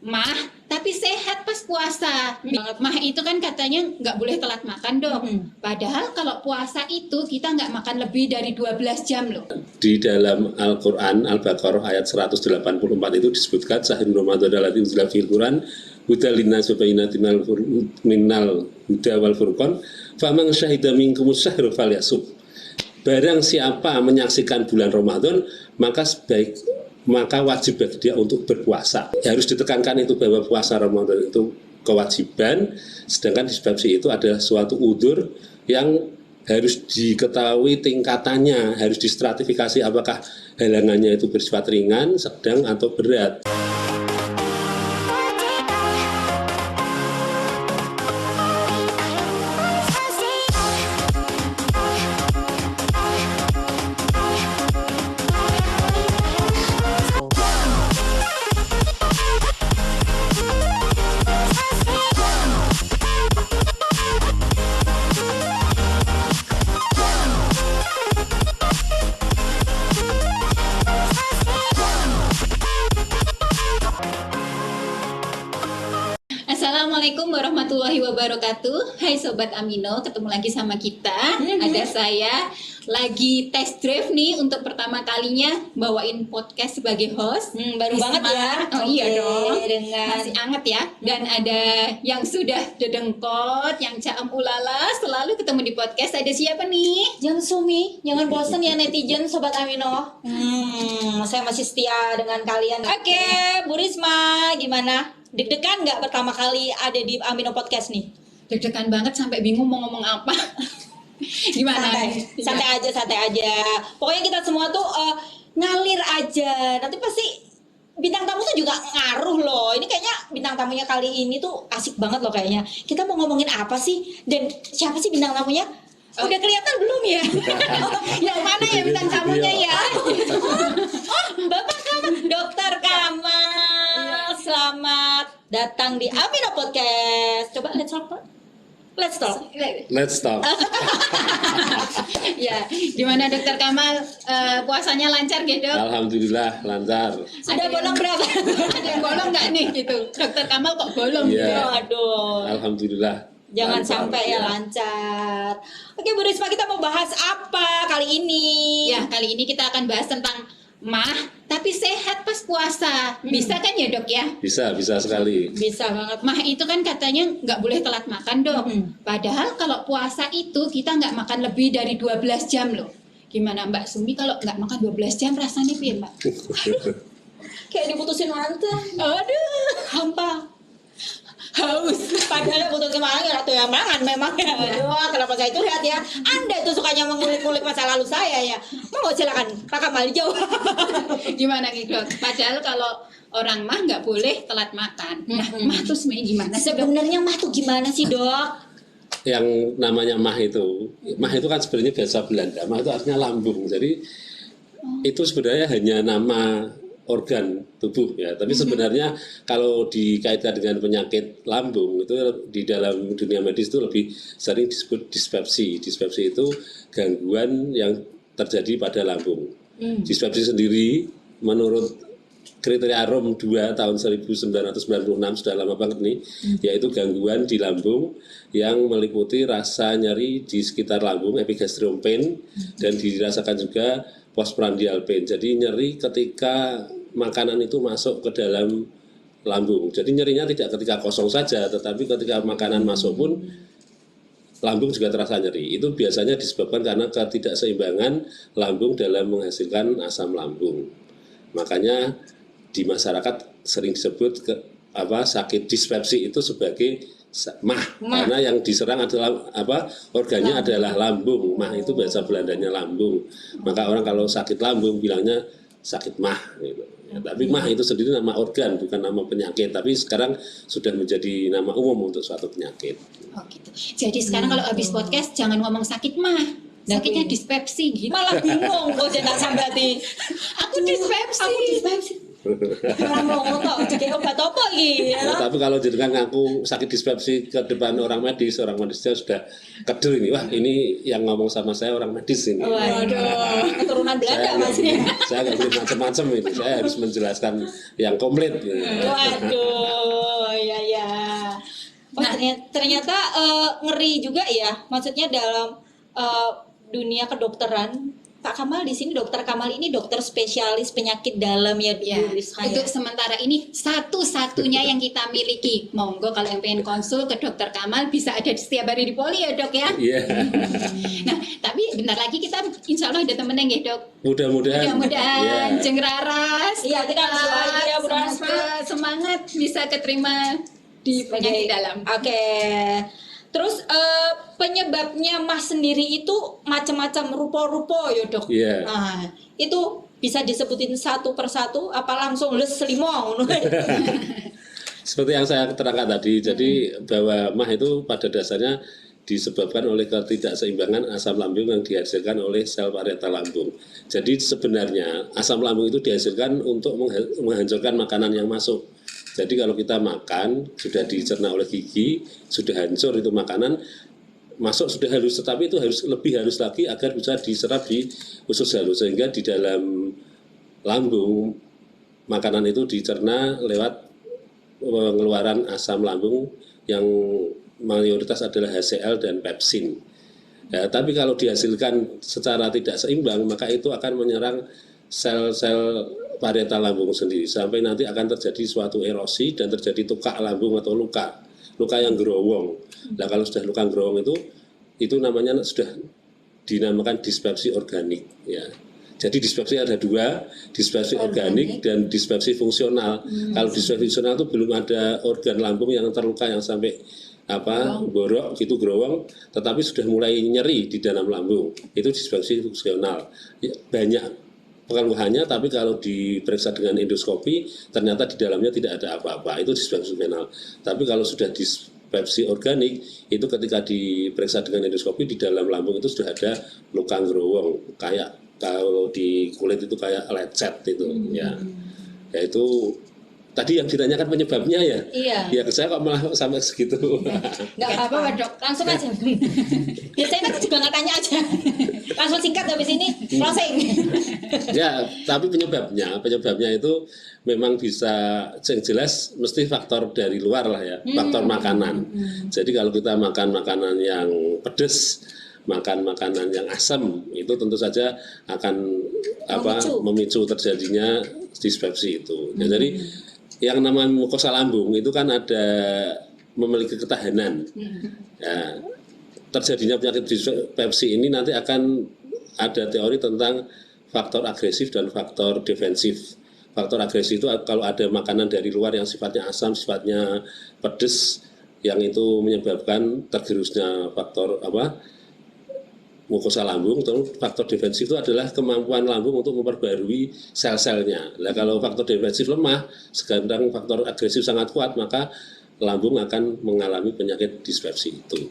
mah tapi sehat pas puasa. Mah itu kan katanya nggak boleh telat makan dok. Padahal kalau puasa itu kita nggak makan lebih dari 12 jam loh. Di dalam Al-Quran, Al-Baqarah ayat 184 itu disebutkan Syahrul Ramadan alladzii unzila fihil Qur'an hudal linnas wa bayyinatin minal huda wal furqan faman syahida minkumus syahra falyasum. Barang siapa menyaksikan bulan Ramadan maka wajib bagi dia untuk berpuasa. Ya, harus ditekankan itu bahwa puasa Ramadan itu kewajiban, sedangkan disbabsi itu adalah suatu udzur yang harus diketahui tingkatannya, harus distratifikasi apakah halangannya itu bersifat ringan, sedang atau berat. Assalamualaikum warahmatullahi wabarakatuh. Hai Sobat Amino, ketemu lagi sama kita. Ada saya lagi test drive nih untuk pertama kalinya bawain podcast sebagai host. Baru Risma. banget ya. Oh iya dong. Dengan Masih anget ya. Dan ada yang sudah dedengkot, yang caem ulala, selalu ketemu di podcast. Ada siapa nih? jangan sumi, jangan bosan ya netizen Sobat Amino. Saya masih setia dengan kalian. Oke, Bu Risma, gimana? Deg-degan nggak pertama kali ada di Amino Podcast nih? Deg-degan banget sampai bingung mau ngomong apa. Gimana? Santai aja. Pokoknya kita semua tuh ngalir aja. Nanti pasti bintang tamu tuh juga ngaruh loh. Ini kayaknya bintang tamunya kali ini tuh asik banget loh kayaknya. Kita mau ngomongin apa sih? Dan siapa sih bintang tamunya? Udah kelihatan belum ya? Yang mana ya bintang tamunya ya? Bapak Kamal, Dokter Kamal. Selamat datang di Amino Podcast. Coba let's talk. Let's stop. Ya, gimana Dokter Kamal, puasanya lancar gitu? Alhamdulillah lancar. Sudah bolong berapa? Ada yang bolong nggak nih gitu? Dokter Kamal kok bolong Iya. gitu? Aduh. Alhamdulillah. Jangan lancar, sampai ya lancar. Oke Bu Risma, kita mau bahas apa kali ini? Ya, kali ini kita akan bahas tentang mah tapi sehat pas puasa. Bisa kan ya dok ya? Bisa sekali. Bisa banget. Mah itu kan katanya nggak boleh telat makan dok. Padahal kalau puasa itu kita nggak makan lebih dari 12 jam loh. Gimana Mbak Sumi kalau nggak makan 12 jam rasanya piye Mbak? Kayak diputusin mantan. Aduh, Hampa. haus. Padahal putusin mantan ya ratu yang mangan memang ya. Aduh, kenapa saya curhat ya? Anda tuh sukanya mengulik-ulik masa lalu saya ya. Mau silakan Pak Kamal jawab. Gimana nih dok? Padahal kalau orang mah nggak boleh telat makan. Nah, mah tuh sebenarnya gimana sih dok? Sebenarnya mah tuh gimana sih dok? Yang namanya mah itu kan sebenarnya bahasa Belanda. Mah itu artinya lambung. Jadi itu sebenarnya hanya nama organ tubuh ya. Tapi sebenarnya kalau dikaitkan dengan penyakit lambung itu di dalam dunia medis itu lebih sering disebut dispepsi. Dispepsi itu gangguan yang terjadi pada lambung. Dispepsi sendiri menurut kriteria ROM 2 tahun 1996 sudah lama banget nih, yaitu gangguan di lambung yang meliputi rasa nyeri di sekitar lambung, epigastrium pain, dan dirasakan juga postprandial pain. Jadi nyeri ketika makanan itu masuk ke dalam lambung. Jadi nyerinya tidak ketika kosong saja, tetapi ketika makanan masuk pun lambung juga terasa nyeri. Itu biasanya disebabkan karena ketidakseimbangan lambung dalam menghasilkan asam lambung. Makanya di masyarakat sering disebut sakit dispepsi itu sebagai mah. Karena yang diserang adalah organnya adalah lambung. Mah itu bahasa Belandanya lambung. Maka orang kalau sakit lambung bilangnya sakit mah gitu. Ya, tapi mah itu sendiri nama organ, bukan nama penyakit. Tapi sekarang sudah menjadi nama umum untuk suatu penyakit. Oh gitu. Jadi sekarang kalau habis podcast jangan ngomong sakit mah. Sakitnya dispepsi gitu. Malah bingung kok jangan sampai Aku dispepsi. Malah mau tau jadi obat apa gitu. Tapi kalau jenengan ngaku sakit dispepsi ke depan orang medisnya sudah keder ini. Wah, ini yang ngomong sama saya orang medis ini. Waduh, keturunan Belanda masnya. Saya nggak boleh macam-macam ini. Saya harus menjelaskan yang komplit. Waduh. ternyata ngeri juga ya. Maksudnya dalam dunia kedokteran, Pak Kamal di sini, Dokter Kamal ini dokter spesialis penyakit dalam ya, Ya, Bu Risma, ya. untuk sementara ini satu-satunya yang kita miliki. Monggo kalau yang pengen konsul ke Dokter Kamal bisa ada setiap hari di Poli ya dok ya. Iya. Nah tapi bentar lagi kita insya Allah ada temennya ya dok. Mudah-mudahan. Mudah-mudahan Iya. Jeng Raras. Iya, kita doain ya, Bu Risma. Semoga semangat bisa keterima di penyakit dalam. Oke. Terus penyebabnya Mas sendiri itu macam-macam rupa-rupa ya dok. Iya. Nah itu bisa disebutin satu persatu apa langsung les limau? Seperti yang saya terangkan tadi, jadi bahwa mah itu pada dasarnya disebabkan oleh ketidakseimbangan asam lambung yang dihasilkan oleh sel parietal lambung. Jadi sebenarnya asam lambung itu dihasilkan untuk menghancurkan makanan yang masuk. Jadi kalau kita makan, sudah dicerna oleh gigi, sudah hancur itu makanan, masuk sudah halus, tetapi itu harus lebih halus lagi agar bisa diserap di usus halus. Sehingga di dalam lambung, makanan itu dicerna lewat pengeluaran asam lambung yang mayoritas adalah HCl dan pepsin. Ya, tapi kalau dihasilkan secara tidak seimbang, maka itu akan menyerang sel-sel parietal lambung sendiri sampai nanti akan terjadi suatu erosi dan terjadi tukak lambung atau luka yang gerowong. Nah kalau sudah luka gerowong itu namanya sudah dinamakan dispepsi organik ya. Jadi dispepsi ada dua, dispepsi organik dan dispepsi fungsional. Kalau dispepsi fungsional itu belum ada organ lambung yang terluka yang sampai borok gitu gerowong, tetapi sudah mulai nyeri di dalam lambung. Itu dispepsi fungsional. Ya, banyak keluhannya, tapi kalau diperiksa dengan endoskopi ternyata di dalamnya tidak ada apa-apa, itu dispepsi fungsional. Tapi kalau sudah dispepsi organik, itu ketika diperiksa dengan endoskopi di dalam lambung itu sudah ada luka gerowong, kayak kalau di kulit itu kayak lecet itu ya. Yaitu tadi yang ditanyakan penyebabnya ya. Iya. Ya saya kok malah sampai segitu. Nggak apa-apa dok, langsung aja. Biasanya kan juga nggak tanya aja, langsung singkat habis ini closing. Ya, tapi penyebabnya itu memang bisa yang jelas mesti faktor dari luar lah ya, faktor makanan. Jadi kalau kita makan makanan yang pedas, makan makanan yang asam, itu tentu saja akan memicu terjadinya dispepsi itu. Ya, jadi yang namanya mukosa lambung itu kan ada memiliki ketahanan. Ya, terjadinya penyakit dispepsi ini nanti akan ada teori tentang faktor agresif dan faktor defensif. Faktor agresif itu kalau ada makanan dari luar yang sifatnya asam, sifatnya pedas, yang itu menyebabkan tergerusnya faktor mukosa lambung. Terus faktor defensif itu adalah kemampuan lambung untuk memperbarui sel-selnya. Nah, kalau faktor defensif lemah, sedangkan faktor agresif sangat kuat, maka lambung akan mengalami penyakit dispepsi itu.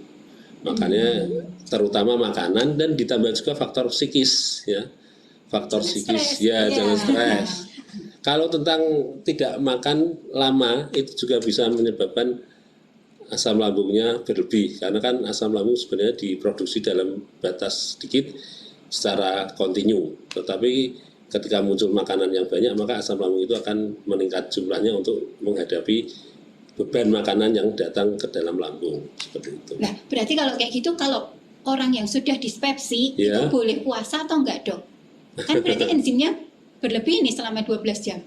Makanya terutama makanan dan ditambah juga faktor psikis ya. Faktor psikis ya, jangan stres. Kalau tentang tidak makan lama itu juga bisa menyebabkan asam lambungnya berlebih, karena kan asam lambung sebenarnya diproduksi dalam batas sedikit secara kontinu, tetapi ketika muncul makanan yang banyak maka asam lambung itu akan meningkat jumlahnya untuk menghadapi beban makanan yang datang ke dalam lambung seperti itu. Nah berarti kalau kayak gitu, kalau orang yang sudah dispepsi itu boleh puasa atau enggak dok? Kan berarti enzimnya berlebih nih selama 12 jam.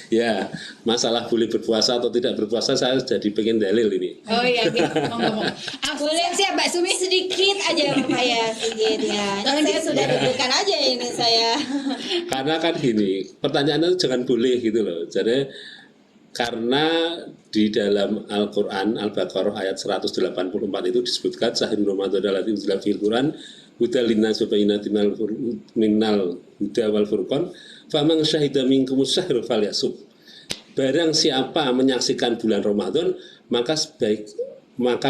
Ya, masalah boleh berpuasa atau tidak berpuasa saya jadi pengen dalil ini. Oh iya, ngomong-ngomong. Boleh siap Mbak Sumi sedikit aja Pak ya, sedikit ya. Saya sudah deg-degan aja ini saya. Karena kan gini, pertanyaannya jangan boleh gitu loh. Jadi karena di dalam Al-Quran Al-Baqarah ayat 184 itu disebutkan sahih Ramadan alatin fil Quran huda linnas wa bayyinatin minal huda wal furqan faman syahida minkumus syahra falyasum. Barang siapa menyaksikan bulan Ramadan maka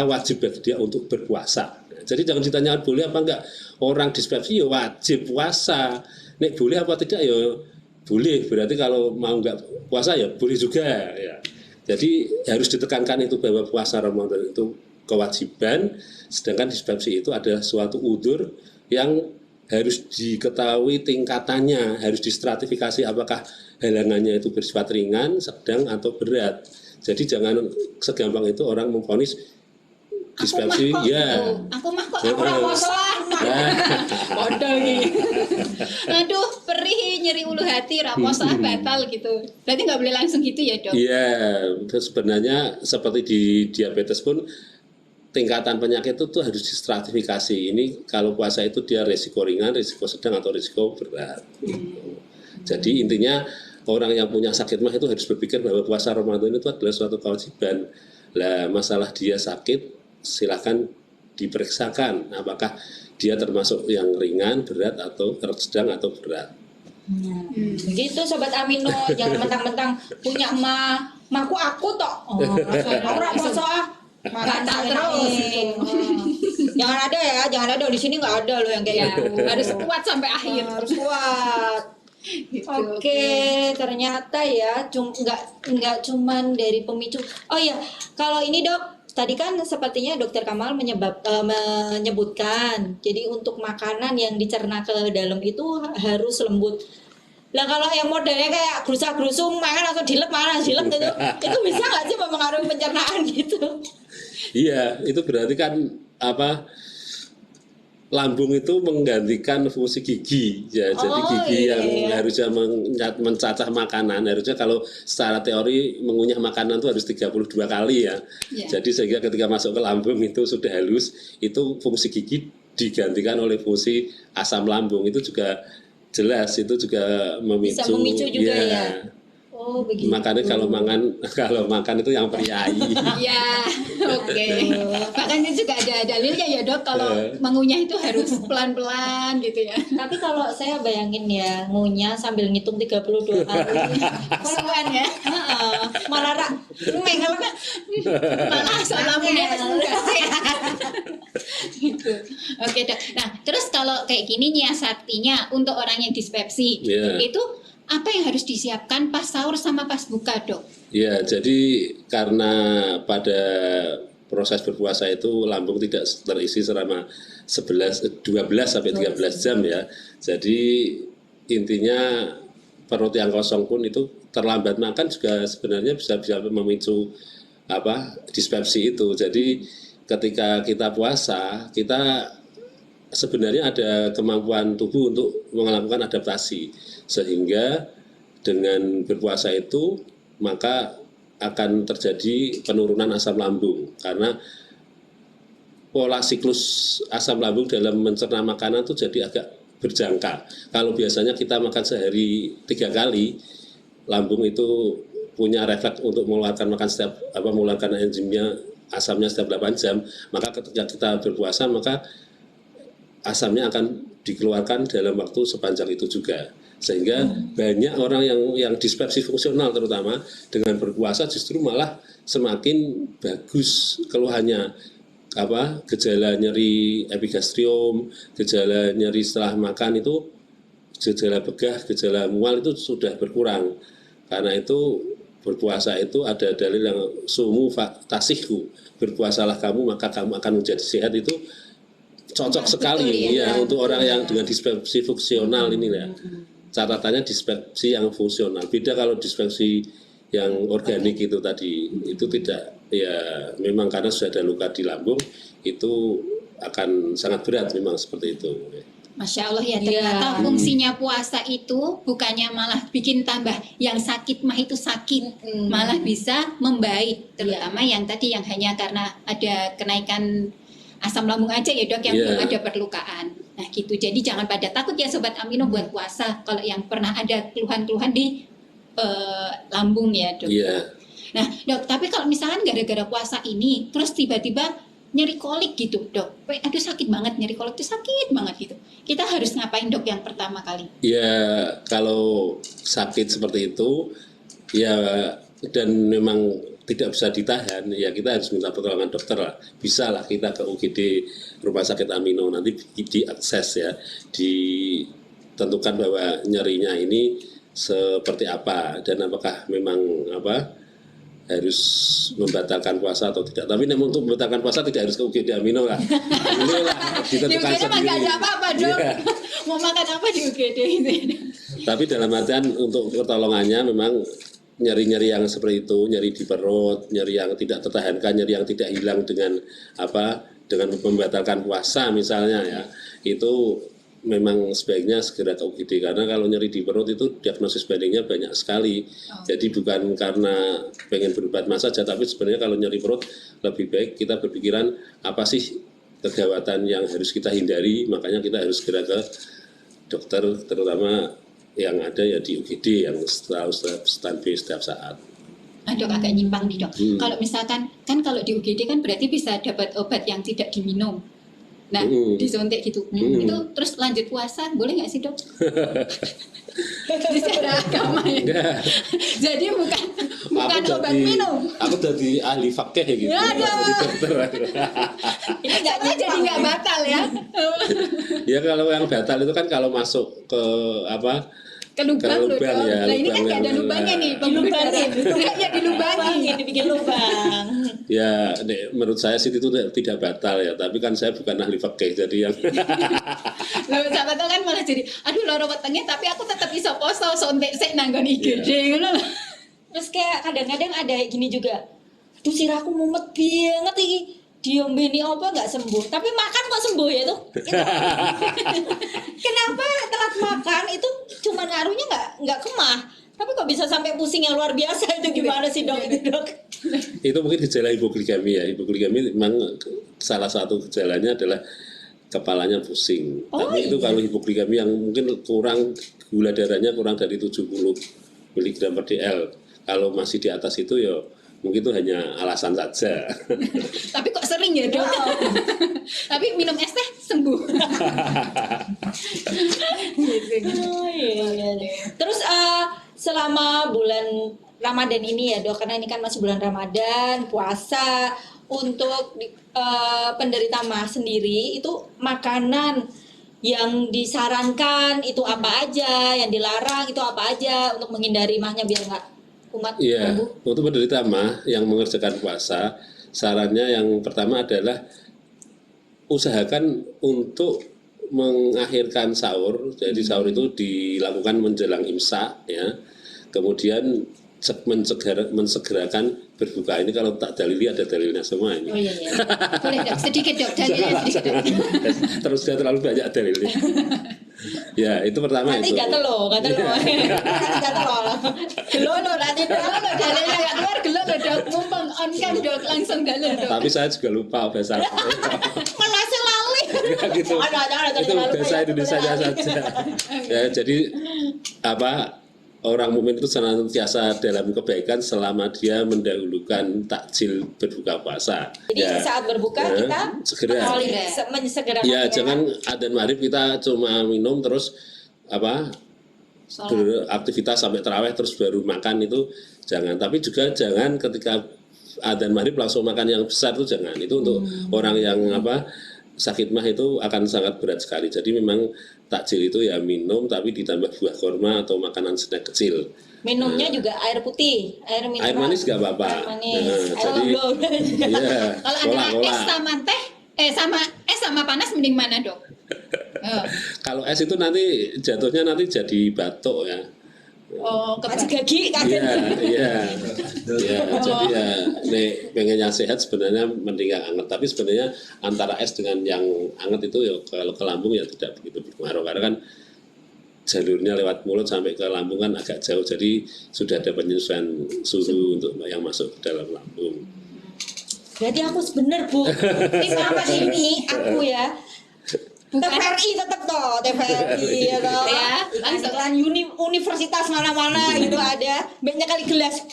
wajib bagi dia untuk berpuasa. Jadi jangan ditanyakan boleh apa enggak. Orang dispepsi ya wajib puasa. Nek boleh apa tidak ya boleh. Berarti kalau mau enggak puasa ya boleh juga ya. Jadi harus ditekankan itu bahwa puasa Ramadan itu kewajiban, sedangkan dispepsi itu adalah suatu udzur yang harus diketahui tingkatannya, harus distratifikasi apakah halangannya itu bersifat ringan, sedang atau berat. Jadi jangan segampang itu orang memvonis dispepsi, ya. Aku mah kok Ya, aku ora poso. Nah, Bodoh iki. Aduh, perih nyeri ulu hati, ra poso batal gitu. Berarti nggak boleh langsung gitu ya, Dok? iya, sebenarnya seperti di diabetes pun tingkatan penyakit itu tuh harus distratifikasi. Ini kalau puasa itu dia risiko ringan, risiko sedang atau risiko berat. Jadi intinya orang yang punya sakit mah itu harus berpikir bahwa puasa Ramadan itu adalah suatu kewajiban. Lah masalah dia sakit silakan diperiksakan apakah dia termasuk yang ringan, berat atau sedang atau berat. Begitu Sobat Amino, jangan mentang-mentang punya mahku aku tok. Oh, ora poso ah. Batal terus. Jangan ada ya, jangan ada di sini nggak ada loh yang kayak gitu. Harus kuat sampai akhir. Harus kuat. Gitu. Oke, ternyata ya nggak cuman dari pemicu. Oh iya, kalau ini Dok, tadi kan sepertinya Dokter Kamal menyebutkan, jadi untuk makanan yang dicerna ke dalam itu harus lembut. Lah kalau yang modelnya kayak gerusak-gerusung makan langsung dilep gitu, itu bisa nggak sih mempengaruhi pencernaan gitu? Iya, itu berarti kan apa? Lambung itu menggantikan fungsi gigi ya. Jadi gigi iya. yang harusnya mencacah makanan, harusnya kalau secara teori mengunyah makanan itu harus 32 kali ya. Iya. Jadi sehingga ketika masuk ke lambung itu sudah halus, itu fungsi gigi digantikan oleh fungsi asam lambung. Itu juga jelas, itu juga memicu. Bisa memicu juga ya. Oh begitu. Makanya kalau makan itu yang priai. Iya, oke. Bahkan itu juga ada dalilnya ya, Dok, kalau mengunyah itu harus pelan-pelan gitu ya. Tapi kalau saya bayangin ya ngunyah sambil ngitung 32 kali. Kesuwen ya. Heeh. Malah mengel kan. Malah asam lambungnya enggak gitu. Oke, Dok. Nah, terus kalau kayak gini nyiasatinya untuk orang yang dispepsi, Iya. itu apa yang harus disiapkan pas sahur sama pas buka, Dok? Ya, jadi karena pada proses berpuasa itu lambung tidak terisi selama 12 sampai 13 jam ya. Jadi intinya perut yang kosong pun itu terlambat makan juga sebenarnya bisa memicu dispepsi itu. Jadi ketika kita puasa, kita sebenarnya ada kemampuan tubuh untuk melakukan adaptasi, sehingga dengan berpuasa itu maka akan terjadi penurunan asam lambung, karena pola siklus asam lambung dalam mencerna makanan itu jadi agak berjangka. Kalau biasanya kita makan sehari 3 kali, lambung itu punya refleks untuk mengeluarkan mengeluarkan enzimnya, asamnya setiap 8 jam, maka ketika kita berpuasa maka asamnya akan dikeluarkan dalam waktu sepanjang itu juga, sehingga banyak orang yang dispepsi fungsional terutama dengan berpuasa justru malah semakin bagus keluhannya, gejala nyeri epigastrium, gejala nyeri setelah makan itu, gejala begah, gejala mual itu sudah berkurang. Karena itu berpuasa itu ada dalil yang sumu tasihku, berpuasalah kamu maka kamu akan menjadi sehat, itu cocok sekali ya untuk orang yang dengan dispepsi fungsional ini ya. Catatannya dispepsi yang fungsional. Beda kalau dispepsi yang organik itu tadi, itu tidak, ya memang karena sudah ada luka di lambung, itu akan sangat berat memang seperti itu. Masya Allah ya, ternyata fungsinya puasa itu bukannya malah bikin tambah yang sakit mah itu sakit, malah bisa membaik, terutama yang tadi yang hanya karena ada kenaikan asam lambung aja ya, Dok, yang belum ada perlukaan. Nah gitu, jadi jangan pada takut ya Sobat Amino buat puasa kalau yang pernah ada keluhan-keluhan di lambung ya, Dok. Nah Dok, tapi kalau misalkan gara-gara puasa ini terus tiba-tiba nyeri kolik gitu, Dok, aduh sakit banget, nyeri kolik itu sakit banget gitu, kita harus ngapain, Dok, yang pertama kali? Ya kalau sakit seperti itu ya dan memang tidak bisa ditahan, ya kita harus minta pertolongan dokter lah. Bisa lah kita ke UGD Rumah Sakit Amino, nanti diakses ya, ditentukan bahwa nyerinya ini seperti apa dan apakah memang harus membatalkan puasa atau tidak. Tapi untuk membatalkan puasa tidak harus ke UGD Amino lah. Ini lah ditentukan UGD mah sendiri. gak ada apa-apa, Dok. Mau makan apa di UGD ini? Tapi dalam artian untuk pertolongannya memang nyeri-nyeri yang seperti itu, nyeri di perut, nyeri yang tidak tertahankan, nyeri yang tidak hilang dengan dengan membatalkan puasa misalnya ya, itu memang sebaiknya segera ke UGD, karena kalau nyeri di perut itu diagnosis bandingnya banyak sekali. Jadi bukan karena pengen berobat mah saja, tapi sebenarnya kalau nyeri perut lebih baik kita berpikiran apa sih kegawatan yang harus kita hindari, makanya kita harus segera ke dokter, terutama yang ada ya di UGD yang selalu standby setiap saat. Dok, agak nyimpang nih dok. Kalau misalkan kan kalau di UGD kan berarti bisa dapat obat yang tidak diminum. Nah, disuntik gitu. Itu terus lanjut puasa boleh nggak sih dok? Secara agama ya. Jadi bukan obat minum. Aku jadi ahli fakih gitu. Jadi dokter. Ini nggak jadi nggak batal ya? Ya kalau yang batal itu kan kalau masuk ke ke lubang ya. Nah ini kan nggak ada lubangnya nih, dilubangin, dibikin lubang. Ya, menurut saya sih itu tidak batal ya, tapi kan saya bukan ahli fikih, jadi yang Loh, sahabat kan malah jadi, aduh loro wetenge tapi aku tetap iso poso, sontek sik nanggon IGD ngono. Terus kayak kadang-kadang ada gini juga, aduh sirahku mumet banget iki. Diombeni apa nggak sembuh, tapi makan kok sembuh ya tuh. Kenapa telat makan itu cuma ngaruhnya nggak kemah, tapi kok bisa sampai pusing yang luar biasa, itu gimana sih dok itu dok? Itu mungkin gejala hipoglikemi ya. Hipoglikemi memang salah satu gejalanya adalah kepalanya pusing. Tapi itu kalau hipoglikemi yang mungkin kurang, gula darahnya kurang dari 70 mg per dl. Kalau masih di atas itu ya mungkin itu hanya alasan saja. Tapi kok sering ya dok? Tapi minum es teh sembuh. Terus selama bulan Ramadan ini ya dok, karena ini kan masih bulan Ramadan, puasa, untuk penderita MAH sendiri itu makanan yang disarankan itu apa aja, yang dilarang itu apa aja untuk menghindari MAH-nya biar nggak kumat. Iya, untuk penderita MAH yang mengerjakan puasa, sarannya yang pertama adalah usahakan untuk mengakhirkan sahur. Jadi sahur itu dilakukan menjelang imsak ya. Kemudian mensegerakan berbuka. Ini kalau tak dalili ada dalilnya semua ini. Oh iya. Boleh dok, sedikit dok, dalilnya sedikit. Terus sudah terlalu banyak dalilnya. Ya, itu pertama nanti itu. gatel loh. Nanti gatel loh. Gelo loh, nanti Dalilnya nggak keluar gelo loh dok, mumpung on cam dok langsung gelo dok. Tapi saya juga lupa bahasa apa. Malah lali. Gitu. Itu bahasa Indonesianya saja. Ya, jadi orang mukmin itu senantiasa dalam kebaikan selama dia mendahulukan takjil berbuka puasa. Jadi saat berbuka kita segera. Menyegerakan. Ya, jangan adzan maghrib kita cuma minum terus beraktivitas sampai tarawih terus baru makan, itu jangan. Tapi juga jangan ketika adzan maghrib langsung makan yang besar, itu jangan. Itu untuk orang yang sakit MAH itu akan sangat berat sekali. Jadi memang takjil itu ya minum tapi ditambah buah kurma atau makanan snack kecil. Minumnya juga air putih, air mineral. Air manis nggak apa-apa. Jadi iya, kalau ada es sama teh, sama panas mending mana dok? Kalau es itu nanti jatuhnya jadi batuk ya. Oh, gagi kan? Iya. Jadi ya, nek pengen yang sehat sebenarnya mending yang hangat. Tapi sebenarnya antara es dengan yang hangat itu ya kalau ke lambung ya tidak begitu berpengaruh, karena kan jalurnya lewat mulut sampai ke lambung kan agak jauh. Jadi sudah ada penyesuaian suhu untuk yang masuk ke dalam lambung. Berarti aku bener bu. Ini sama ini aku ya. TVRI tetap toh, TVRI ya toh. Ya, langsung universitas mana-mana gitu ada banyak kali gelas.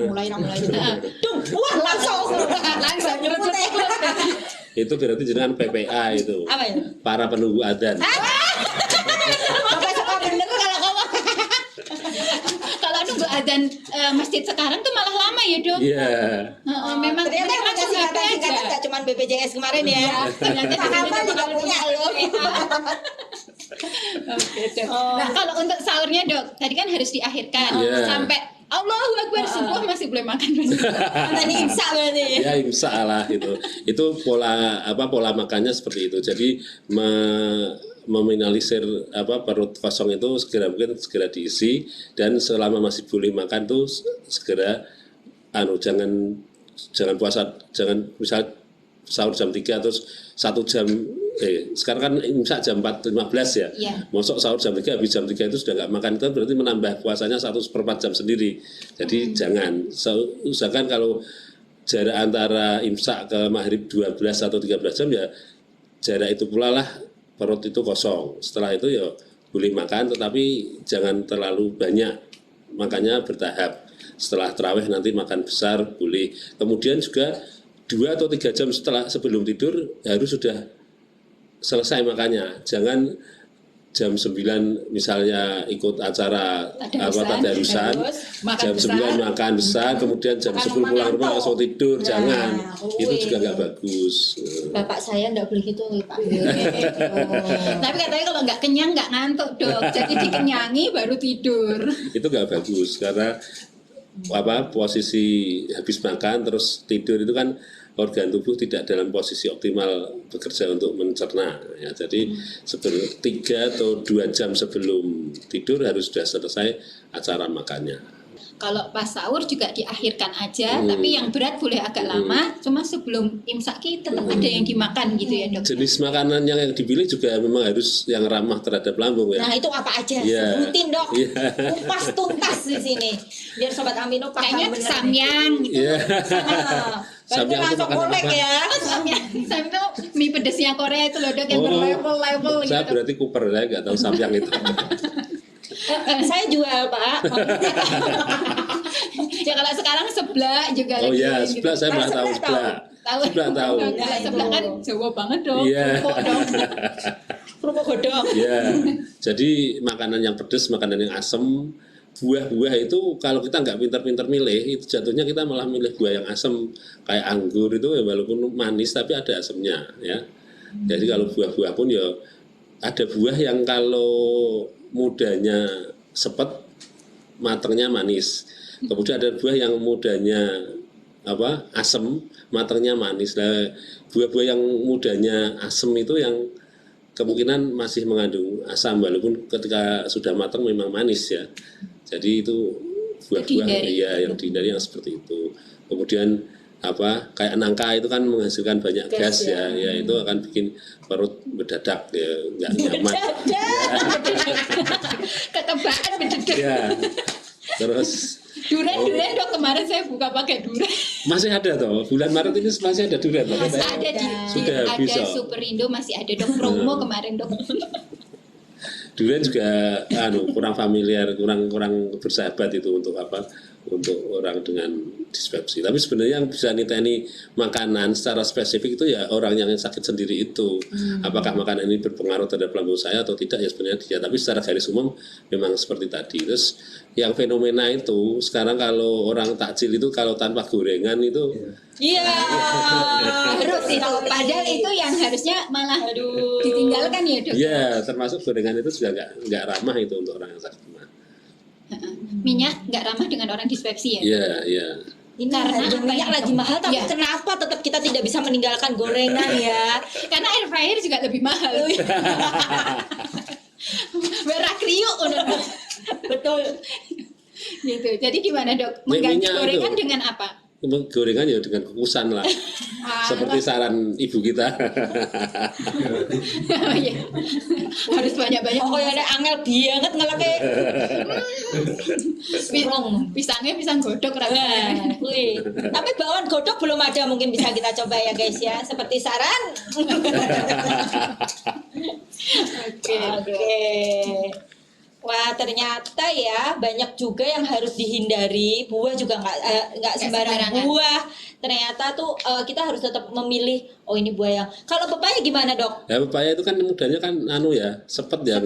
Mulai. Wah, langsung nyebut. Itu berarti jenengan PPA itu. Apa ya? Para penunggu adzan. Bapak suka bener kalau kamu. Kalau nunggu adzan masjid sekarang tuh malah lama ya dok. Iya. Memang ternyata yang punya singkatan nggak cuma BPJS kemarin ya. Apa juga punya loh. Oke, dok. Nah kalau untuk sahurnya dok, tadi kan harus diakhirkan sampai Allahu Akbar subuh masih boleh makan. Tadi imsak berarti. Ya imsak lah itu. Itu pola makannya seperti itu. Jadi meminimalisir perut kosong itu segera mungkin segera diisi, dan selama masih boleh makan tuh segera jangan puasa, jangan misal sahur jam 3 terus 1 jam sekarang kan imsak jam 4.15 ya. Iya. Mosok sahur jam 3 habis jam 3 itu sudah nggak makan, itu berarti menambah puasanya 1/4 jam sendiri. Jadi jangan usahakan kalau jarak antara imsak ke maghrib 12 atau 13 jam ya jarak itu pula lah perut itu kosong. Setelah itu ya boleh makan, tetapi jangan terlalu banyak, makannya bertahap. Setelah terawih nanti makan besar boleh. Kemudian juga 2 atau 3 jam sebelum tidur harus sudah selesai makannya. Jangan jam 9 misalnya ikut acara tadarusan, jam 9 makan besar, kemudian jam 10 pulang rumah langsung tidur. Jangan, itu juga nggak bagus. Bapak saya nggak boleh gitu Pak. Tapi katanya kalau nggak kenyang nggak ngantuk dok, jadi dikenyangi baru tidur. Itu nggak bagus karena posisi habis makan terus tidur itu kan organ tubuh tidak dalam posisi optimal bekerja untuk mencerna ya. Jadi 3 atau 2 jam sebelum tidur harus sudah selesai acara makannya. Kalau pas sahur juga diakhirkan aja, tapi yang berat boleh agak lama, cuma sebelum imsak tetap ada yang dimakan gitu ya dok. Jenis makanan yang dipilih juga memang harus yang ramah terhadap lambung ya. Nah itu apa aja? Yeah. Sebutin dok. Yeah. Kupas tuntas di sini. Biar sobat Amino paham Kayaknya bener. samyang gitu. Iya. Samyang itu makan kolek ya. Samyang itu mie pedesnya Korea itu loh dok, yang berlevel-level gitu. Saya berarti kuper, saya nggak tahu samyang itu. Saya jual Pak. Ya kalau sekarang seblak juga Oh lagi ya, gitu. seblak saya pernah tahu seblak. Seblak tahu. Kalau seblak kan Jawa banget dong. Iya. Kerupuk dong. Kerupuk godong. Ya, jadi makanan yang pedas, makanan yang asam, buah-buah itu kalau kita nggak pintar-pintar milih, itu jatuhnya kita malah milih buah yang asam. Kayak anggur itu ya walaupun manis tapi ada asamnya ya. Jadi kalau buah-buah pun ya ada buah yang kalau mudanya sepet, matangnya manis. Kemudian ada buah yang mudanya asam, matangnya manis. Nah, buah-buah yang mudanya asam itu yang kemungkinan masih mengandung asam walaupun ketika sudah matang memang manis ya. Jadi itu buah-buah yang dihindari yang seperti itu. Kemudian kayak nangka itu kan menghasilkan banyak gas ya. Ya itu akan bikin perut berdadak ya, nggak nyaman. Ketebaan bededak. Ya. Terus Durian dok, kemarin saya buka pakai durian. masih ada toh, bulan Maret ini masih ada durian toh? Masih ada Sudah ada bisa. Superindo masih ada dok, promo kemarin dok. Durian juga kurang familiar, kurang bersahabat itu untuk untuk orang dengan dispepsi. Tapi sebenarnya yang bisa niteni makanan secara spesifik itu ya orang yang sakit sendiri itu. Apakah makanan ini berpengaruh terhadap lambung saya atau tidak ya sebenarnya dia. Tapi secara garis umum memang seperti tadi. Terus yang fenomena itu sekarang kalau orang takjil itu kalau tanpa gorengan itu Iya. Terus itu, padahal itu yang harusnya malah ditinggalkan ya dok. ya termasuk gorengan itu juga nggak ramah itu untuk orang yang sakit mah. Minyak nggak ramah dengan orang dispepsi ya. Iya, iya. Ini Karena harga apa minyak ya, lagi Dok? mahal, tapi Iya. kenapa tetap kita tidak bisa meninggalkan gorengan ya? Karena air fryer juga lebih mahal. Berak kriuk Betul. gitu. Jadi gimana dok? Minyak Mengganti itu. gorengan dengan apa? Gorengan ya dengan kukusan lah. Seperti saran ibu kita. Oh, iya. Harus banyak-banyak. Pokoknya ada angel banget ngelake. Pisangnya pisang godok Nah, rasanya. wih. Tapi bawang godok belum ada, mungkin bisa kita coba ya guys ya. Seperti saran. Oke. Wah ternyata ya banyak juga yang harus dihindari. Buah juga nggak sembarang sembarangan. buah. Ternyata tuh kita harus tetap memilih. Oh ini buah yang. Kalau pepaya gimana dok? Ya pepaya itu kan mudanya kan sepet ya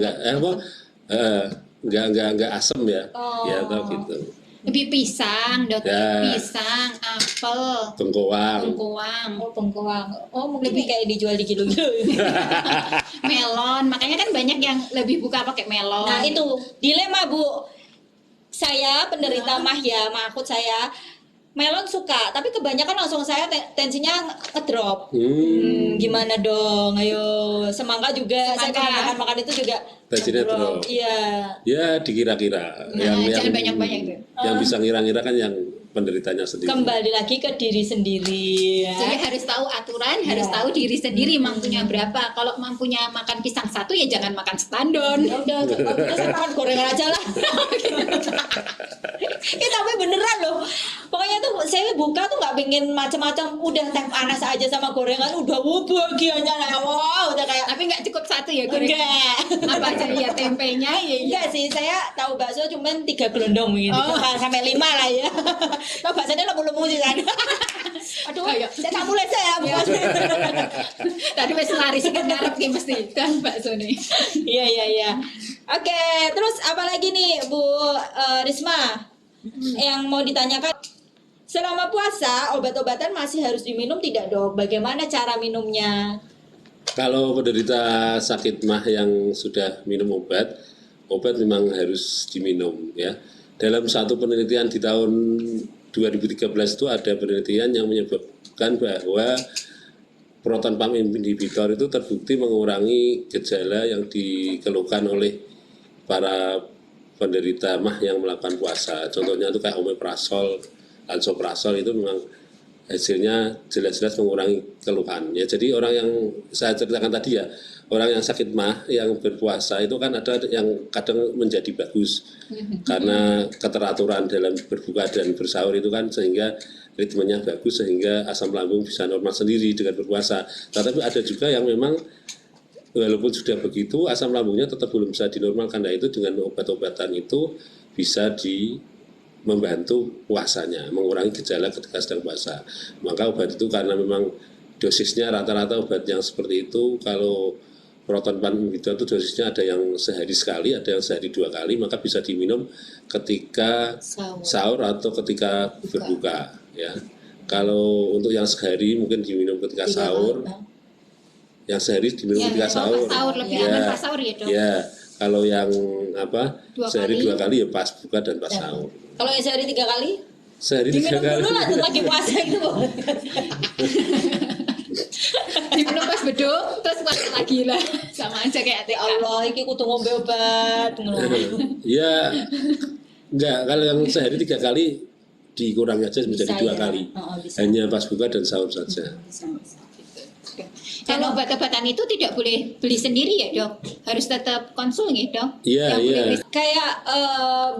enggak asem ya. Oh. Ya tau gitu. Lebih pisang dok. Ya. Pisang, apel, Bengkoang. bengkoang, Oh bengkoang. Oh mungkin kayak dijual di kilo-kilo. melon. Makanya kan banyak yang lebih buka pakai melon. Nah itu dilema Bu. Saya penderita mah ya, maksud saya melon suka, tapi kebanyakan langsung saya tensinya ngedrop. Hmm. Gimana dong? Ayo, semangka juga. Saya Semangka. makan itu juga Tensinya drop. Iya. Ya dikira-kira. Nah, jangan banyak-banyak tuh. Yang bisa ngira-ngira kan yang penderitanya sendiri. Kembali lagi ke diri sendiri ya. Jadi harus tahu aturan, Iya. harus tahu diri sendiri mampunya berapa. Kalau mampunya makan pisang satu ya jangan makan setandon. Ya udah, saya makan gorengan aja lah. Tapi beneran loh. Pokoknya tuh saya buka tuh nggak pengen macam-macam. Udah teh panas aja sama gorengan, udah bahagianya lah. Wow, udah kayak Tapi nggak cukup satu ya gorengan. enggak. Apa aja ya tempenya ya. Enggak sih, saya tahu bakso cuman 3 gelondong gitu. Oh. Sampai 5 lah ya. Tahu baksonya lemu-lemu sih kan. Aduh, Ayo. saya tak mulai saya bukan. Tadi wes lari sih ngarep ki mesti kan bakso nih. Iya. Oke, terus apa lagi nih Bu Risma? Yang mau ditanyakan, selama puasa obat-obatan masih harus diminum tidak dok? Bagaimana cara minumnya? Kalau penderita sakit mah yang sudah minum obat memang harus diminum ya. Dalam satu penelitian di tahun 2013 itu ada penelitian yang menyebutkan bahwa proton pump inhibitor itu terbukti mengurangi gejala yang dikeluhkan oleh para penderita mah yang melakukan puasa. Contohnya itu kayak omeprazol, lansoprazol itu memang hasilnya jelas-jelas mengurangi keluhan. Ya, jadi orang yang saya ceritakan tadi ya, orang yang sakit mah yang berpuasa itu kan ada yang kadang menjadi bagus karena keteraturan dalam berbuka dan bersahur itu kan sehingga ritmenya bagus sehingga asam lambung bisa normal sendiri dengan berpuasa. Tetapi ada juga yang memang walaupun sudah begitu asam lambungnya tetap belum bisa dinormalkan. Nah itu dengan obat-obatan itu bisa membantu puasanya, mengurangi gejala ketika sedang puasa. Maka obat itu karena memang dosisnya rata-rata obat yang seperti itu, kalau proton pump inhibitor itu dosisnya ada yang sehari sekali, ada yang sehari 2 kali, maka bisa diminum ketika sahur atau ketika berbuka. Ya, kalau untuk yang sehari mungkin diminum ketika sahur, yang sehari diminum ketika sahur. Pas sahur lebih aman pas sahur ya dok. Ya, kalau yang sehari 2 kali ya pas buka dan pas sahur. Kalau yang sehari 3 kali? Sehari 3 Diminum kali. dulu lanjut lagi puasa itu. Diminum pas beduk terus puasa lagi lah. Sama aja kayak Ya Allah, iki kudu ngombe obat. Ya, enggak, kalau yang sehari 3 kali dikurangi aja menjadi 2 kali. Bisa. Hanya pas buka dan sahur saja. Dan obat-obatan itu tidak boleh beli sendiri ya dok, harus tetap konsul nih dok. Iya, Yang iya. boleh- Kayak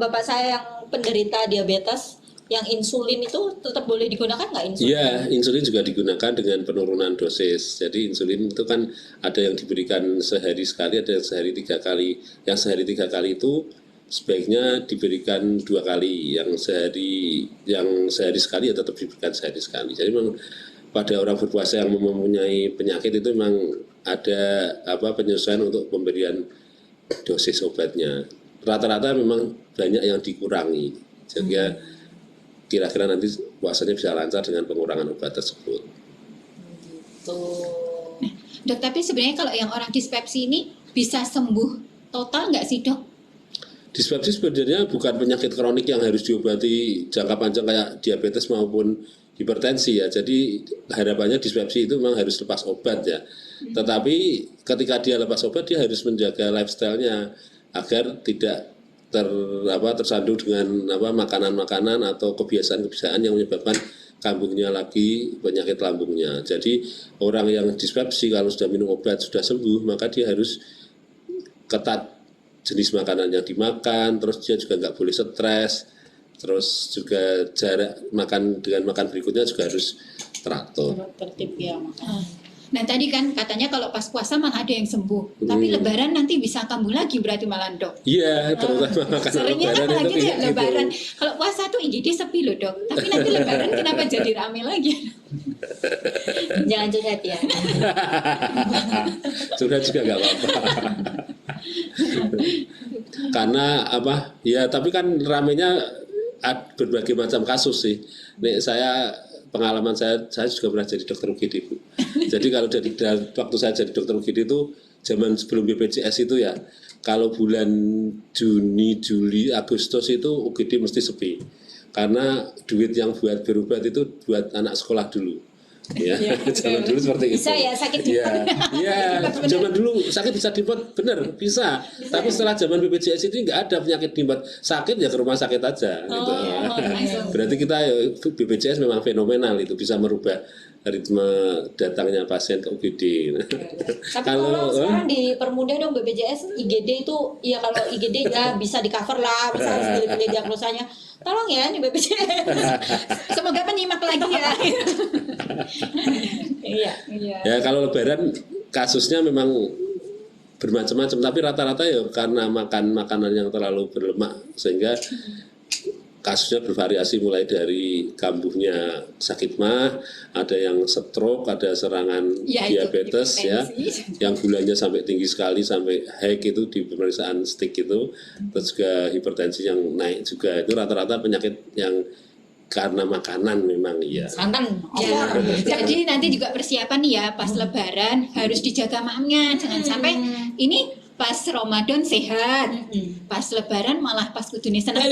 bapak saya yang penderita diabetes, yang insulin itu tetap boleh digunakan nggak insulin? Iya, insulin juga digunakan dengan penurunan dosis. Jadi insulin itu kan ada yang diberikan sehari sekali, ada yang sehari 3 kali. Yang sehari 3 kali itu sebaiknya diberikan 2 kali. Yang sehari sekali ya tetap diberikan sehari sekali. Jadi memang pada orang berpuasa yang mempunyai penyakit itu memang ada penyesuaian untuk pemberian dosis obatnya. Rata-rata memang banyak yang dikurangi. Sehingga kira-kira nanti puasanya bisa lancar dengan pengurangan obat tersebut. Tuh. Dok, tapi sebenarnya kalau yang orang dispepsi ini bisa sembuh total nggak sih dok? Dispepsi sebenarnya bukan penyakit kronik yang harus diobati jangka panjang kayak diabetes maupun hipertensi ya. Jadi harapannya dispepsi itu memang harus lepas obat ya. Tetapi ketika dia lepas obat dia harus menjaga lifestyle-nya agar tidak tersandung dengan makanan-makanan atau kebiasaan-kebiasaan yang menyebabkan kambungnya lagi penyakit lambungnya. Jadi orang yang dispepsi kalau sudah minum obat sudah sembuh maka dia harus ketat jenis makanan yang dimakan, terus dia juga nggak boleh stres, terus juga jarak makan dengan makan berikutnya juga harus teratur. Tertib ya makan. Nah tadi kan katanya kalau pas puasa malah ada yang sembuh, tapi lebaran nanti bisa kambuh lagi berarti malah dok. Iya, terutama makan Seringnya kan lebaran malah itu gitu ya kayak lebaran. Kalau puasa tuh dia sepi loh dok, tapi nanti lebaran kenapa jadi rame lagi? Jangan curhat ya. Curhat juga nggak apa-apa. Karena ya tapi kan ramenya berbagai macam kasus sih. Nih pengalaman saya juga pernah jadi dokter UGD Bu. Jadi kalau waktu saya jadi dokter UGD itu zaman sebelum BPJS itu ya, kalau bulan Juni, Juli, Agustus itu UGD mesti sepi. karena duit yang buat berobat itu buat anak sekolah dulu. Ya, zaman dulu seperti itu. Bisa ya sakit Iya, zaman dulu sakit bisa dibuat, benar bisa. Tapi setelah zaman BPJS ini nggak ada penyakit dibuat sakit ya ke rumah sakit aja. Gitu. Berarti kita BPJS memang fenomenal itu bisa merubah ritme datangnya pasien ke UGD. Tapi kalau sekarang dipermudah dong BPJS IGD itu ya kalau IGD ya bisa di cover lah, bisa harus pilih-pilih diagnosanya. Tolong ya nih BPJS. Semoga penyimak lagi ya. Iya. Ya kalau Lebaran kasusnya memang bermacam-macam, tapi rata-rata ya karena makan makanan yang terlalu berlemak sehingga kasusnya bervariasi mulai dari kambuhnya sakit mah, ada yang stroke, ada serangan diabetes ya, yang gulanya sampai tinggi sekali sampai high itu di pemeriksaan stick itu, terus juga hipertensi yang naik juga, itu rata-rata penyakit yang karena makanan memang iya. Santan. Ya, jadi nanti juga persiapan nih ya pas Lebaran harus dijaga mahnya, jangan sampai ini pas Ramadan sehat, pas Lebaran malah pas kudune senang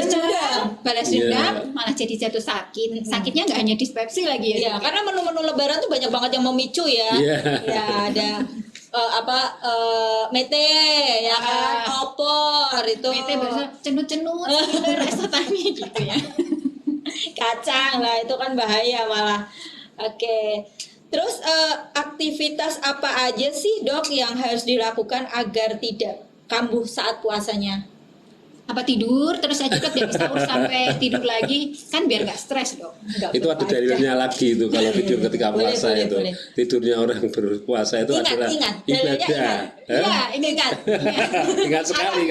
balas dendam, malah jadi jatuh sakit. Sakitnya nggak hanya dispepsi lagi ya. Iya, karena menu-menu Lebaran tuh banyak banget yang memicu ya. Ya ada mete ya kan, opor itu. Mete bahasa cenut-cenut, rasa tani gitu ya. Kacang lah itu kan bahaya malah. Oke. Terus aktivitas apa aja sih dok yang harus dilakukan agar tidak kambuh saat puasanya? Apa tidur terus aja dok dari sahur sampai tidur lagi kan biar nggak stres dok. Itu ada dalilnya lagi itu kalau tidur ketika puasa itu. Tidurnya orang berpuasa itu adalah ibadah. Iya, ingat. Ingat sekali.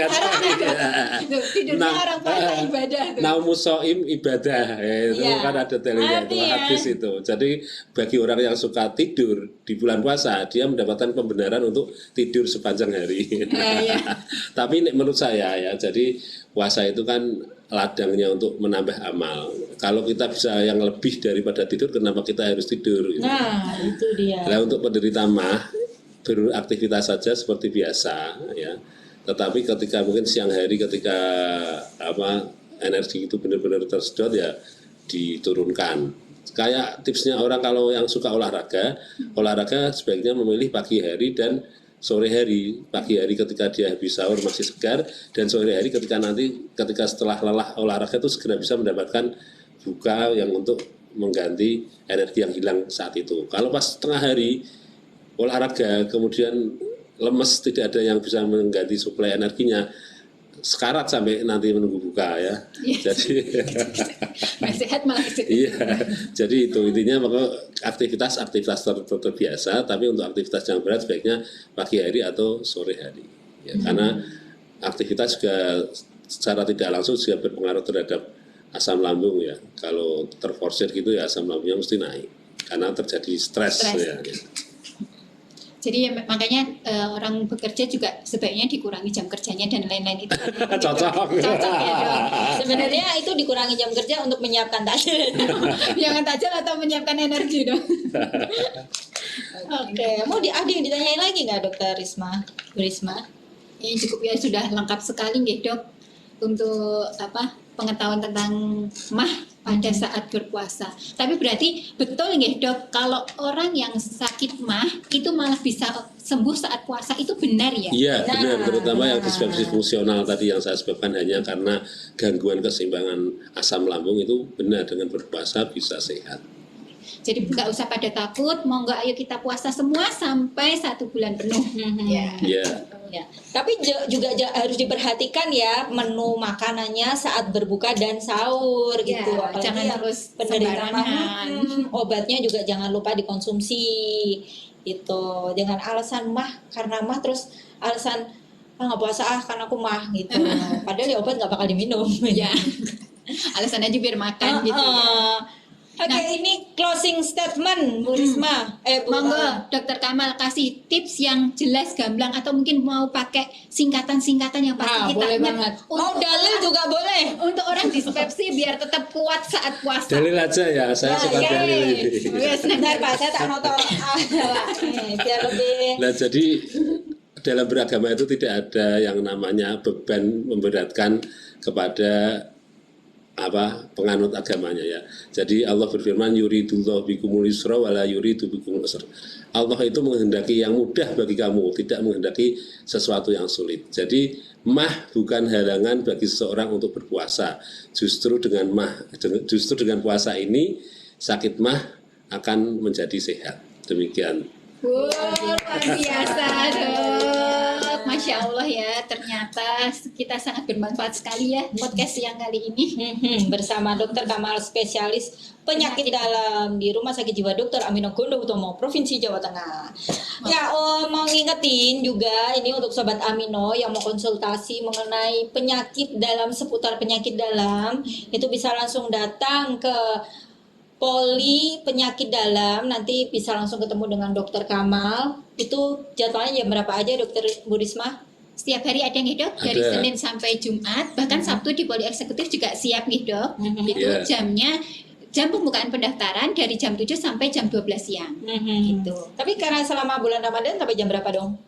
Tidurnya orang puasa ibadah. Naumus shaim ibadah. Itu kan ada dalilnya itu hadis itu. Jadi bagi orang yang suka tidur di bulan puasa, dia mendapatkan pembenaran untuk tidur sepanjang hari. Tapi menurut saya ya, jadi puasa itu kan ladangnya untuk menambah amal. Kalau kita bisa yang lebih daripada tidur, kenapa kita harus tidur? Gitu. Nah, itu dia. Nah, untuk penderita mah beraktivitas saja seperti biasa, ya. Tetapi ketika mungkin siang hari, ketika energi itu benar-benar tersedot, ya diturunkan. Kayak tipsnya orang kalau yang suka olahraga sebaiknya memilih pagi hari dan sore hari. Pagi hari ketika dia habis sahur masih segar, dan sore hari ketika setelah lelah olahraga itu segera bisa mendapatkan buka yang untuk mengganti energi yang hilang saat itu. Kalau pas tengah hari olahraga kemudian lemes, tidak ada yang bisa mengganti suplai energinya, sekarat sampai nanti menunggu buka ya. Jadi sehat malah sehat. Iya. Jadi itu intinya aktivitas terbiasa, tapi untuk aktivitas yang berat sebaiknya pagi hari atau sore hari. Ya, karena aktivitas juga secara tidak langsung juga berpengaruh terhadap asam lambung ya. Kalau terforsir gitu ya asam lambungnya mesti naik karena terjadi stres. Ya. Jadi makanya orang bekerja juga sebaiknya dikurangi jam kerjanya dan lain-lain itu. Cocok ya dok. Sebenarnya itu dikurangi jam kerja untuk menyiapkan tajil. Jangan tajil atau menyiapkan energi dong. Oke, mau ada yang ditanyain lagi nggak dokter Risma? Ini cukup ya, sudah lengkap sekali nggih dok untuk pengetahuan tentang mah pada saat berpuasa. Tapi berarti betul nggih dok, kalau orang yang sakit mah itu malah bisa sembuh saat puasa, itu benar ya? Iya benar, terutama yang dispepsi fungsional tadi yang saya sebutkan hanya karena gangguan keseimbangan asam lambung, itu benar dengan berpuasa bisa sehat. Jadi nggak usah pada takut, mau nggak ayo kita puasa semua sampai 1 bulan penuh. Ya. Tapi juga harus diperhatikan ya menu makanannya saat berbuka dan sahur gitu. Apalagi jangan terus penderita mah, obatnya juga jangan lupa dikonsumsi gitu. Jangan alasan mah karena mah terus alasan nggak puasa karena aku mah gitu. Padahal ya obat nggak bakal diminum. Ya. Alasan aja biar makan gitu. Oke, ini closing statement Bu Risma. Monggo Dokter Kamal kasih tips yang jelas, gamblang, atau mungkin mau pakai singkatan-singkatan yang pasti kita boleh banget. Mau dalil juga boleh. Untuk orang dispepsi biar tetap kuat saat puasa. Dalil aja ya, saya suka dalil ini. Sebentar Pak, saya tak noto. Biar lebih. Nah, jadi dalam beragama itu tidak ada yang namanya beban memberatkan kepada penganut agamanya ya. Jadi Allah berfirman yuridullahu bikumul yusra wala yuridu bikumul usra. Allah itu menghendaki yang mudah bagi kamu, tidak menghendaki sesuatu yang sulit. Jadi mah bukan halangan bagi seseorang untuk berpuasa. Justru dengan puasa ini sakit mah akan menjadi sehat. Demikian. Luar biasa dok, Masya Allah ya, ternyata kita sangat bermanfaat sekali ya podcast yang kali ini. Bersama Dokter Kamal, spesialis penyakit dalam di Rumah Sakit Jiwa Dr. Amino Gondo Utomo, Provinsi Jawa Tengah. Ya, mau ngingetin juga ini untuk Sobat Amino yang mau konsultasi mengenai penyakit dalam, seputar penyakit dalam, itu bisa langsung datang ke Poli Penyakit Dalam, nanti bisa langsung ketemu dengan Dokter Kamal. Itu jadwalnya jam berapa aja Dokter Bu Risma? Setiap hari ada nih dok, dari Senin sampai Jumat, bahkan Sabtu di Poli Eksekutif juga siap nih dok. Itu jam pembukaan pendaftaran dari jam 7 sampai jam 12 siang. Gitu. Tapi karena selama bulan Ramadan sampai jam berapa dong?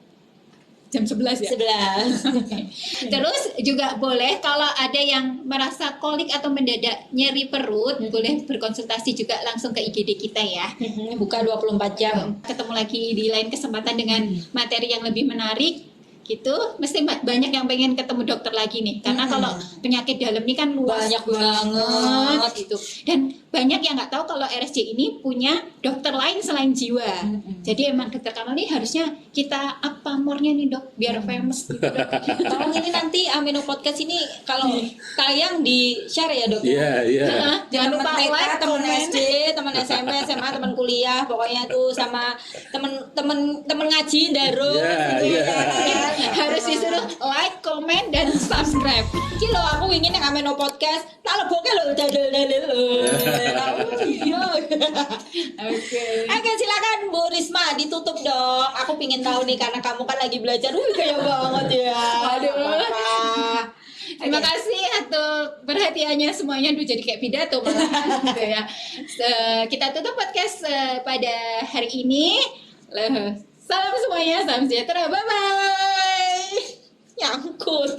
Jam 11 ya? 11. Terus juga boleh kalau ada yang merasa kolik atau mendadak nyeri perut, boleh berkonsultasi juga langsung ke IGD kita ya. Buka 24 jam. Ketemu lagi di lain kesempatan dengan materi yang lebih menarik gitu. Mesti banyak yang pengen ketemu dokter lagi nih. Karena kalau penyakit dalam ini kan luas Banyak banget gitu. Dan banyak yang nggak tahu kalau RSJ ini punya dokter lain selain jiwa. Jadi emang dokter Kamal ini harusnya kita up pamornya nih dok, biar famous gitu. Tolong ini nanti Amino Podcast ini kalau tayang di share ya dok. Iya. Jangan lupa like, teman komen. SD, teman SMP, SMA, teman kuliah, pokoknya tuh sama teman ngaji daro. Iya. Harus disuruh like, komen, dan subscribe. Iki lho aku ingin yang Amino Podcast, tak leboke lho dadel-dadel. Oke, silakan Bu Risma ditutup dong. Aku pingin tahu nih karena kamu kan lagi belajar. Gaya banget ya. Aduh. Terima kasih atas perhatiannya semuanya. Duh, jadi kayak pidato malah gitu ya. Kita tutup podcast pada hari ini. Salam semuanya, salam sejahtera. Bye bye. Nyangkut.